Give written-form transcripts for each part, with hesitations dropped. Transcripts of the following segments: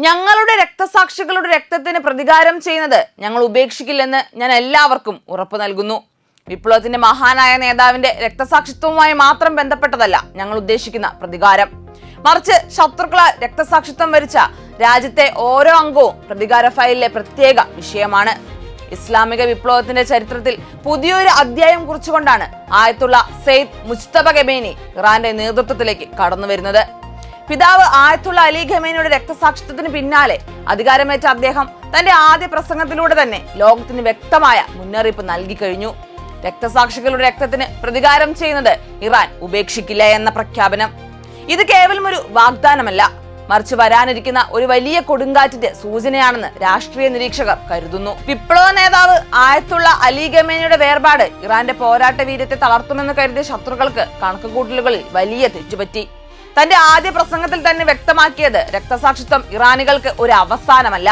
ഞങ്ങളുടെ രക്തസാക്ഷികളുടെ രക്തത്തിന് പ്രതികാരം ചെയ്യുന്നത് ഞങ്ങൾ ഉപേക്ഷിക്കില്ലെന്ന് ഞാൻ എല്ലാവർക്കും ഉറപ്പു നൽകുന്നു. വിപ്ലവത്തിന്റെ മഹാനായ നേതാവിന്റെ രക്തസാക്ഷിത്വവുമായി മാത്രം ബന്ധപ്പെട്ടതല്ല ഞങ്ങൾ ഉദ്ദേശിക്കുന്ന പ്രതികാരം. മറിച്ച് ശത്രുക്കളാൽ രക്തസാക്ഷിത്വം വരിച്ച രാജ്യത്തെ ഓരോ അംഗവും പ്രതികാര ഫയലിലെ പ്രത്യേക വിഷയമാണ്. ഇസ്ലാമിക വിപ്ലവത്തിന്റെ ചരിത്രത്തിൽ പുതിയൊരു അധ്യായം കുറിച്ചുകൊണ്ടാണ് ആയത്തുള്ള സെയ്ദ് മുജ്തബ ഖമേനി ഇറാന്റെ നേതൃത്വത്തിലേക്ക് കടന്നു വരുന്നത്. പിതാവ് ആയത്തുള്ള അലി ഖമേനിയുടെ രക്തസാക്ഷിത്വത്തിന് പിന്നാലെ അധികാരമേറ്റ അദ്ദേഹം തന്റെ ആദ്യ പ്രസംഗത്തിലൂടെ തന്നെ ലോകത്തിന് വ്യക്തമായ മുന്നറിയിപ്പ് നൽകി കഴിഞ്ഞു. രക്തസാക്ഷികളുടെ രക്തത്തിന് പ്രതികാരം ചെയ്യുന്നത് ഇറാൻ ഉപേക്ഷിക്കില്ല എന്ന പ്രഖ്യാപനം ഇത് കേവലം ഒരു വാഗ്ദാനമല്ല, മറിച്ച് വരാനിരിക്കുന്ന ഒരു വലിയ കൊടുങ്കാറ്റിന്റെ സൂചനയാണെന്ന് രാഷ്ട്രീയ നിരീക്ഷകർ കരുതുന്നു. വിപ്ലവ നേതാവ് ആയത്തുള്ള അലി ഖമേനിയുടെ വേർപാട് ഇറാന്റെ പോരാട്ട വീര്യത്തെ തളർത്തുമെന്ന് കരുതിയ ശത്രുക്കൾക്ക് കണക്കുകൂട്ടലുകളിൽ വലിയ തെറ്റുപറ്റി. തന്റെ ആദ്യ പ്രസംഗത്തിൽ തന്നെ വ്യക്തമാക്കിയത് രക്തസാക്ഷിത്വം ഇറാനികൾക്ക് ഒരു അവസാനമല്ല,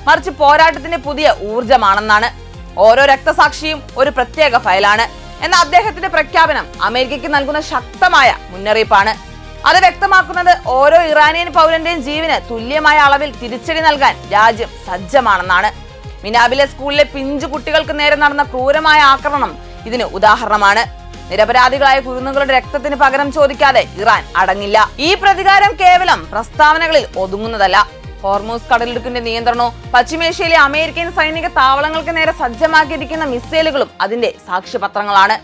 മറിച്ച് പോരാട്ടത്തിന്റെ പുതിയ ഊർജമാണെന്നാണ്. ഓരോ രക്തസാക്ഷിയും ഒരു പ്രത്യേക ഫയലാണ് എന്ന അദ്ദേഹത്തിന്റെ പ്രഖ്യാപനം അമേരിക്കയ്ക്ക് നൽകുന്ന ശക്തമായ മുന്നറിയിപ്പാണ്. അത് വ്യക്തമാക്കുന്നത് ഓരോ ഇറാനിയൻ പൗരന്റെയും ജീവന് തുല്യമായ അളവിൽ തിരിച്ചടി നൽകാൻ രാജ്യം സജ്ജമാണെന്നാണ്. മിനാബിലെ സ്കൂളിലെ പിഞ്ചു കുട്ടികൾക്ക് നേരെ നടന്ന ക്രൂരമായ ആക്രമണം ഇതിന് ഉദാഹരണമാണ്. നിരപരാധികളായ കുരുന്നുകളുടെ രക്തത്തിന് പകരം ചോദിക്കാതെ ഇറാൻ അടങ്ങില്ല. ഈ പ്രതികാരം കേവലം പ്രസ്താവനകളിൽ ഒതുങ്ങുന്നതല്ല. ഹോർമൂസ് കടലിടുക്കിന്റെ നിയന്ത്രണവും പശ്ചിമേഷ്യയിലെ അമേരിക്കൻ സൈനിക താവളങ്ങൾക്ക് നേരെ സജ്ജമാക്കിയിരിക്കുന്ന മിസൈലുകളും അതിന്റെ സാക്ഷ്യപത്രങ്ങളാണ്.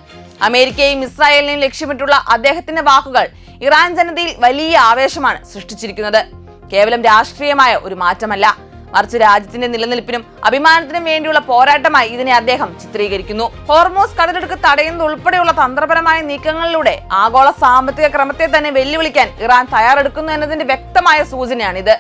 അമേരിക്കയെയും ഇസ്രായേലിനെയും ലക്ഷ്യമിട്ടുള്ള അദ്ദേഹത്തിന്റെ വാക്കുകൾ ഇറാൻ ജനതയിൽ വലിയ ആവേശമാണ് സൃഷ്ടിച്ചിരിക്കുന്നത്. കേവലം രാഷ്ട്രീയമായ ഒരു മാറ്റമല്ല, മറിച്ച് രാജ്യത്തിന്റെ നിലനിൽപ്പിനും അഭിമാനത്തിനും വേണ്ടിയുള്ള പോരാട്ടമായി ഇതിനെ അദ്ദേഹം ചിത്രീകരിക്കുന്നു. ഹോർമൂസ് കടലിടുക്ക് തടയുന്നത് ഉൾപ്പെടെയുള്ള തന്ത്രപരമായ നീക്കങ്ങളിലൂടെ ആഗോള സാമ്പത്തിക ക്രമത്തെ തന്നെ വെല്ലുവിളിക്കാൻ ഇറാൻ തയ്യാറെടുക്കുന്നു എന്നതിന്റെ വ്യക്തമായ സൂചനയാണിത്.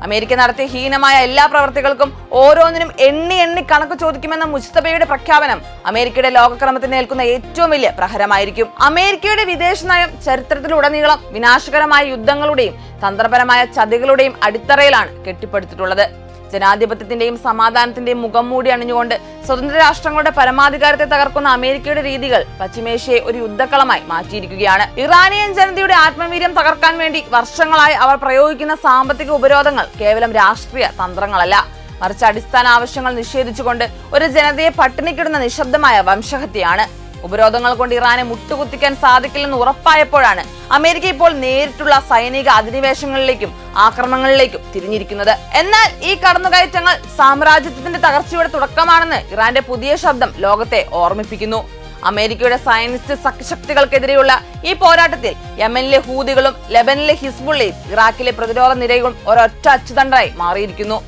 അമേരിക്ക നടത്തിയ ഹീനമായ എല്ലാ പ്രവർത്തികൾക്കും ഓരോന്നിനും എണ്ണി കണക്ക് ചോദിക്കുമെന്ന മുജ്തബയുടെ പ്രഖ്യാപനം അമേരിക്കയുടെ ലോകക്രമത്തിന് ഏൽക്കുന്ന ഏറ്റവും വലിയ പ്രഹരമായിരിക്കും. അമേരിക്കയുടെ വിദേശ നയം ചരിത്രത്തിലുടനീളം വിനാശകരമായ യുദ്ധങ്ങളുടെയും തന്ത്രപരമായ ചതികളുടെയും അടിത്തറയിലാണ് കെട്ടിപ്പടുത്തിട്ടുള്ളത്. ജനാധിപത്യത്തിന്റെയും സമാധാനത്തിന്റെയും മുഖം മൂടി അണിഞ്ഞുകൊണ്ട് സ്വതന്ത്ര രാഷ്ട്രങ്ങളുടെ പരമാധികാരത്തെ തകർക്കുന്ന അമേരിക്കയുടെ രീതികൾ പശ്ചിമേഷ്യയെ ഒരു യുദ്ധക്കളമായി മാറ്റിയിരിക്കുകയാണ്. ഇറാനിയൻ ജനതയുടെ ആത്മവീര്യം തകർക്കാൻ വേണ്ടി വർഷങ്ങളായി അവർ പ്രയോഗിക്കുന്ന സാമ്പത്തിക ഉപരോധങ്ങൾ കേവലം രാഷ്ട്രീയ തന്ത്രങ്ങളല്ല, മറിച്ച് അടിസ്ഥാന ആവശ്യങ്ങൾ നിഷേധിച്ചുകൊണ്ട് ഒരു ജനതയെ പട്ടിണിക്കിടുന്ന നിശബ്ദമായ വംശഹത്യയാണ്. ഉപരോധങ്ങൾ കൊണ്ട് ഇറാനെ മുട്ടുകുത്തിക്കാൻ സാധിക്കില്ലെന്ന് ഉറപ്പായപ്പോഴാണ് അമേരിക്ക ഇപ്പോൾ നേരിട്ടുള്ള സൈനിക അധിനിവേശങ്ങളിലേക്കും ആക്രമണങ്ങളിലേക്കും തിരിഞ്ഞിരിക്കുന്നത്. എന്നാൽ ഈ കടന്നുകയറ്റങ്ങൾ സാമ്രാജ്യത്തിന്റെ തകർച്ചയുടെ തുടക്കമാണെന്ന് ഇറാന്റെ പുതിയ ശബ്ദം ലോകത്തെ ഓർമ്മിപ്പിക്കുന്നു. അമേരിക്കയുടെ സയനിസ്റ്റ് ശക്തികൾക്കെതിരെയുള്ള ഈ പോരാട്ടത്തിൽ യമനിലെ ഹൂതികളും ലെബനിലെ ഹിസ്ബുള്ളയും ഇറാഖിലെ പ്രതിരോധ നിരകളും ഒരൊറ്റ അച്ചുതണ്ടായി മാറിയിരിക്കുന്നു.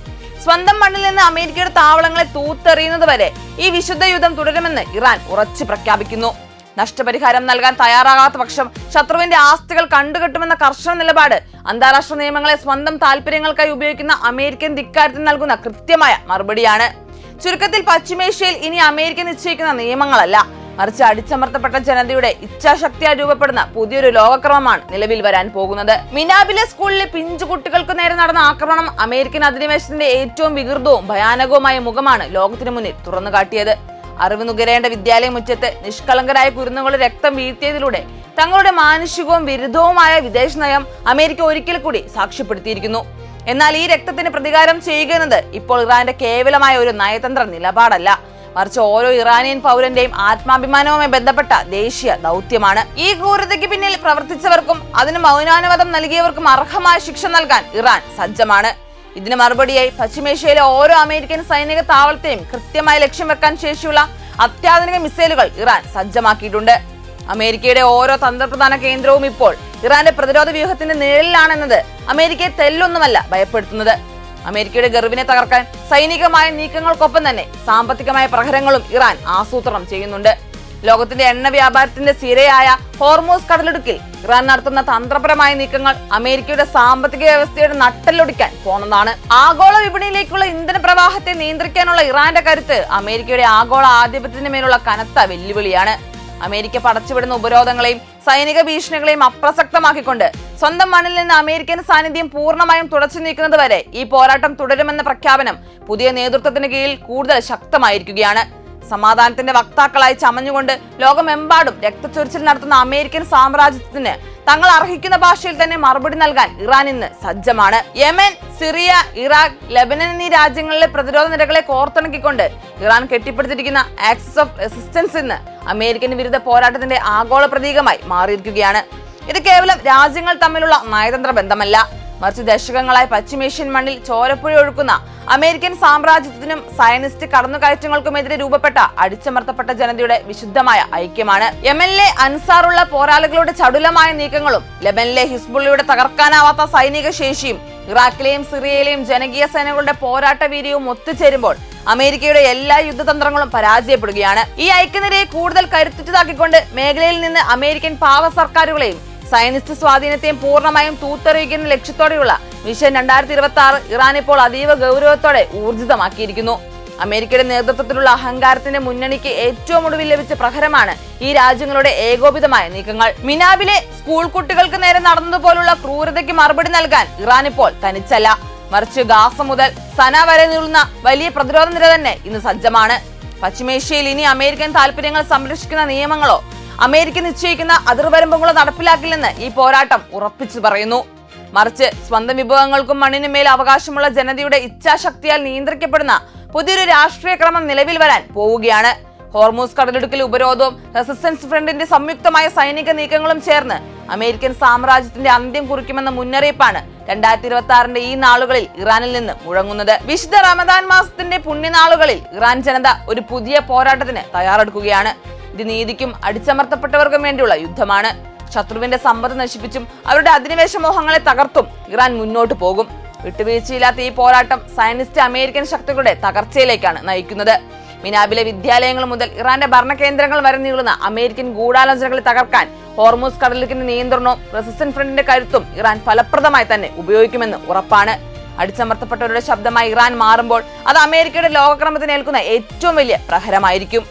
സ്വന്തം മണ്ണിൽ നിന്ന് അമേരിക്കയുടെ താവളങ്ങളെ തൂത്തെറിയുന്നത് വരെ ഈ വിശുദ്ധ യുദ്ധം തുടരുമെന്ന് ഇറാൻ ഉറച്ചു പ്രഖ്യാപിക്കുന്നു. നഷ്ടപരിഹാരം നൽകാൻ തയ്യാറാകാത്ത പക്ഷം ശത്രുവിന്റെ ആസ്തികൾ കണ്ടുകെട്ടുമെന്ന കർശന നിലപാട് അന്താരാഷ്ട്ര നിയമങ്ങളെ സ്വന്തം താല്പര്യങ്ങൾക്കായി ഉപയോഗിക്കുന്ന അമേരിക്കൻ ധിക്കാരത്തിന് നൽകുന്ന കൃത്യമായ മറുപടിയാണ്. ചുരുക്കത്തിൽ പശ്ചിമേഷ്യയിൽ ഇനി അമേരിക്ക നിശ്ചയിക്കുന്ന നിയമങ്ങളല്ല, മറിച്ച് അടിച്ചമർത്തപ്പെട്ട ജനതയുടെ ഇച്ഛാശക്തിയായി രൂപപ്പെടുന്ന പുതിയൊരു ലോകക്രമമാണ് നിലവിൽ വരാൻ പോകുന്നത്. മിനാബിലെ സ്കൂളിലെ പിഞ്ചു കുട്ടികൾക്ക് നേരെ നടന്ന ആക്രമണം അമേരിക്കൻ അധിനിവേശത്തിന്റെ ഏറ്റവും വികൃതവും ഭയാനകവുമായ മുഖമാണ് ലോകത്തിന് മുന്നിൽ തുറന്നു കാട്ടിയത്. അറിവ് നുകരേണ്ട വിദ്യാലയമുറ്റത്ത് നിഷ്കളങ്കരായ കുരുന്നുകളുടെ രക്തം വീഴ്ത്തിയതിലൂടെ തങ്ങളുടെ മാനുഷികവും വിരുദ്ധവുമായ വിദേശ നയം അമേരിക്ക ഒരിക്കൽ കൂടി സാക്ഷ്യപ്പെടുത്തിയിരിക്കുന്നു. എന്നാൽ ഈ രക്തത്തിന് പ്രതികാരം ചെയ്യുക എന്നത് ഇപ്പോൾ ഇറാന്റെ കേവലമായ ഒരു നയതന്ത്ര നിലപാടല്ല, മറിച്ച് ഓരോ ഇറാനിയൻ പൗരന്റെയും ആത്മാഭിമാനവുമായി ബന്ധപ്പെട്ട ദേശീയ ദൗത്യമാണ്. ഈ ക്രൂരതയ്ക്ക് പിന്നിൽ പ്രവർത്തിച്ചവർക്കും അതിന് മൗനാനുവാദം നൽകിയവർക്കും അർഹമായ ശിക്ഷ നൽകാൻ ഇറാൻ സജ്ജമാണ്. ഇതിന് മറുപടിയായി പശ്ചിമേഷ്യയിലെ ഓരോ അമേരിക്കൻ സൈനിക താവളത്തെയും കൃത്യമായി ലക്ഷ്യം വെക്കാൻ ശേഷിയുള്ള അത്യാധുനിക മിസൈലുകൾ ഇറാൻ സജ്ജമാക്കിയിട്ടുണ്ട്. അമേരിക്കയുടെ ഓരോ തന്ത്രപ്രധാന കേന്ദ്രവും ഇപ്പോൾ ഇറാന്റെ പ്രതിരോധ വ്യൂഹത്തിന്റെ നിഴലിലാണെന്നത് അമേരിക്കയെ തെല്ലൊന്നുമല്ല ഭയപ്പെടുത്തുന്നത്. അമേരിക്കയുടെ ഗർവിനെ തകർക്കാൻ സൈനികമായ നീക്കങ്ങൾക്കൊപ്പം തന്നെ സാമ്പത്തികമായ പ്രഹരങ്ങളും ഇറാൻ ആസൂത്രണം ചെയ്യുന്നുണ്ട്. ലോകത്തിന്റെ എണ്ണ വ്യാപാരത്തിന്റെ സിരയായ ഹോർമൂസ് കടലിടുക്കിൽ ഇറാൻ നടത്തുന്ന തന്ത്രപരമായ നീക്കങ്ങൾ അമേരിക്കയുടെ സാമ്പത്തിക വ്യവസ്ഥയുടെ നട്ടെല്ലൊടിക്കാൻ പോന്നതാണ്. ആഗോള വിപണിയിലേക്കുള്ള ഇന്ധന പ്രവാഹത്തെ നിയന്ത്രിക്കാനുള്ള ഇറാന്റെ കരുത്ത് അമേരിക്കയുടെ ആഗോള ആധിപത്യത്തിന് മേലുള്ള കനത്ത വെല്ലുവിളിയാണ്. അമേരിക്ക പടച്ചുവിടുന്ന ഉപരോധങ്ങളെയും സൈനിക ഭീഷണികളെയും അപ്രസക്തമാക്കിക്കൊണ്ട് സ്വന്തം മണ്ണിൽ നിന്ന് അമേരിക്കൻ സാന്നിധ്യം പൂർണ്ണമായും തുടച്ചു നീക്കുന്നത് വരെ ഈ പോരാട്ടം തുടരുമെന്ന പ്രഖ്യാപനം പുതിയ നേതൃത്വത്തിന് കീഴിൽ കൂടുതൽ ശക്തമായിരിക്കുകയാണ്. സമാധാനത്തിന്റെ വക്താക്കളായി ചമഞ്ഞുകൊണ്ട് ലോകമെമ്പാടും രക്തച്ചൊരിച്ചിൽ നടത്തുന്ന അമേരിക്കൻ സാമ്രാജ്യത്തിന് തങ്ങൾ അർഹിക്കുന്ന ഭാഷയിൽ തന്നെ മറുപടി നൽകാൻ ഇറാൻ ഇന്ന് സജ്ജമാണ്. യമൻ, സിറിയ, ഇറാഖ്, ലെബനൻ എന്നീ രാജ്യങ്ങളിലെ പ്രതിരോധ നിരകളെ കോർത്തിണക്കിക്കൊണ്ട് ഇറാൻ കെട്ടിപ്പടുത്തിരിക്കുന്ന ആക്സിസ് ഓഫ് റെസിസ്റ്റൻസ് ഇന്ന് അമേരിക്കൻ വിരുദ്ധ പോരാട്ടത്തിന്റെ ആഗോള പ്രതീകമായി മാറിയിരിക്കുകയാണ്. ഇത് കേവലം രാജ്യങ്ങൾ തമ്മിലുള്ള നയതന്ത്ര ബന്ധമല്ല, മറിച്ച് ദശകങ്ങളായി പശ്ചിമേഷ്യൻ മണ്ണിൽ ചോരപ്പുഴ ഒഴുക്കുന്ന അമേരിക്കൻ സാമ്രാജ്യത്തിനും സയനിസ്റ്റ് കടന്നുകയറ്റങ്ങൾക്കുമെതിരെ രൂപപ്പെട്ട അടിച്ചമർത്തപ്പെട്ട ജനതയുടെ വിശുദ്ധമായ ഐക്യമാണ്. യമനിലെ അൻസാറുള്ള പോരാളികളുടെ ചടുലമായ നീക്കങ്ങളും ലെബനിലെ ഹിസ്ബുള്ളയുടെ തകർക്കാനാവാത്ത സൈനിക ശേഷിയും ഇറാഖിലെയും സിറിയയിലെയും ജനകീയ സേനകളുടെ പോരാട്ട വീര്യവും ഒത്തുചേരുമ്പോൾ അമേരിക്കയുടെ എല്ലാ യുദ്ധതന്ത്രങ്ങളും പരാജയപ്പെടുകയാണ്. ഈ ഐക്യനിരയെ കൂടുതൽ കരുത്തുറ്റതാക്കിക്കൊണ്ട് മേഖലയിൽ നിന്ന് അമേരിക്കൻ പാവ സർക്കാരുകളെയും സയനിസ്റ്റ് സ്വാധീനത്തെയും പൂർണ്ണമായും തൂത്തെറിയിക്കുന്ന ലക്ഷ്യത്തോടെയുള്ള മിഷൻ 2026 ഇറാൻ ഇപ്പോൾ അതീവ ഗൗരവത്തോടെ ഊർജിതമാക്കിയിരിക്കുന്നു. അമേരിക്കയുടെ നേതൃത്വത്തിലുള്ള അഹങ്കാരത്തിന്റെ മുന്നണിക്ക് ഏറ്റവും ഒടുവിൽ ലഭിച്ച പ്രഹരമാണ് ഈ രാജ്യങ്ങളുടെ ഏകോപിതമായ നീക്കങ്ങൾ. മിനാബിലെ സ്കൂൾ കുട്ടികൾക്ക് നേരെ നടന്നതുപോലുള്ള ക്രൂരതയ്ക്ക് മറുപടി നൽകാൻ ഇറാൻ ഇപ്പോൾ തനിച്ചല്ല, മറിച്ച് ഗാസ മുതൽ സന വരെ നീളുന്ന വലിയ പ്രതിരോധ നിര തന്നെ ഇന്ന് സജ്ജമാണ്. പശ്ചിമേഷ്യയിൽ ഇനി അമേരിക്കൻ താൽപര്യങ്ങൾ സംരക്ഷിക്കുന്ന നിയമങ്ങളോ അമേരിക്ക നിശ്ചയിക്കുന്ന അതിർവരമ്പുകളോ നടപ്പിലാക്കില്ലെന്ന് ഈ പോരാട്ടം ഉറപ്പിച്ചു പറയുന്നു. മറിച്ച് സ്വന്തം വിഭവങ്ങൾക്കും മണ്ണിനും മേൽ അവകാശമുള്ള ജനതയുടെ ഇച്ഛാശക്തിയാൽ നിയന്ത്രിക്കപ്പെടുന്ന പുതിയൊരു രാഷ്ട്രീയ ക്രമം നിലവിൽ വരാൻ പോവുകയാണ്. ഹോർമൂസ് കടലിടുക്കിൽ ഉപരോധവും റെസിസ്റ്റൻസ് ഫ്രണ്ടിന്റെ സംയുക്തമായ സൈനിക നീക്കങ്ങളും ചേർന്ന് അമേരിക്കൻ സാമ്രാജ്യത്തിന്റെ അന്ത്യം കുറിക്കുമെന്ന മുന്നറിയിപ്പാണ് 2026 ഈ നാളുകളിൽ ഇറാനിൽ നിന്ന് മുഴങ്ങുന്നത്. വിശുദ്ധ റമദാൻ മാസത്തിന്റെ പുണ്യനാളുകളിൽ ഇറാൻ ജനത ഒരു പുതിയ പോരാട്ടത്തിന് തയ്യാറെടുക്കുകയാണ്. ഇത് നീതിക്കും അടിച്ചമർത്തപ്പെട്ടവർക്കും വേണ്ടിയുള്ള യുദ്ധമാണ്. ശത്രുവിന്റെ സമ്പത്ത് നശിപ്പിച്ചും അവരുടെ അധിനിവേശ മോഹങ്ങളെ തകർത്തും ഇറാൻ മുന്നോട്ട് പോകും. വിട്ടുവീഴ്ചയില്ലാത്ത ഈ പോരാട്ടം സയനിസ്റ്റ് അമേരിക്കൻ ശക്തികളുടെ തകർച്ചയിലേക്കാണ് നയിക്കുന്നത്. മിനാബിലെ വിദ്യാലയങ്ങൾ മുതൽ ഇറാന്റെ ഭരണകേന്ദ്രങ്ങൾ വരെ നീളുന്ന അമേരിക്കൻ ഗൂഢാലോചനകളെ തകർക്കാൻ ഹോർമൂസ് കടലിടുക്കിന്റെ നിയന്ത്രണവും റെസിസ്റ്റൻസ് ഫ്രണ്ടിന്റെ കരുത്തും ഇറാൻ ഫലപ്രദമായി തന്നെ ഉപയോഗിക്കുമെന്ന് ഉറപ്പാണ്. അടിച്ചമർത്തപ്പെട്ടവരുടെ ശബ്ദമായി ഇറാൻ മാറുമ്പോൾ അത് അമേരിക്കയുടെ ലോകക്രമത്തിന് ഏൽക്കുന്ന ഏറ്റവും വലിയ പ്രഹരമായിരിക്കും.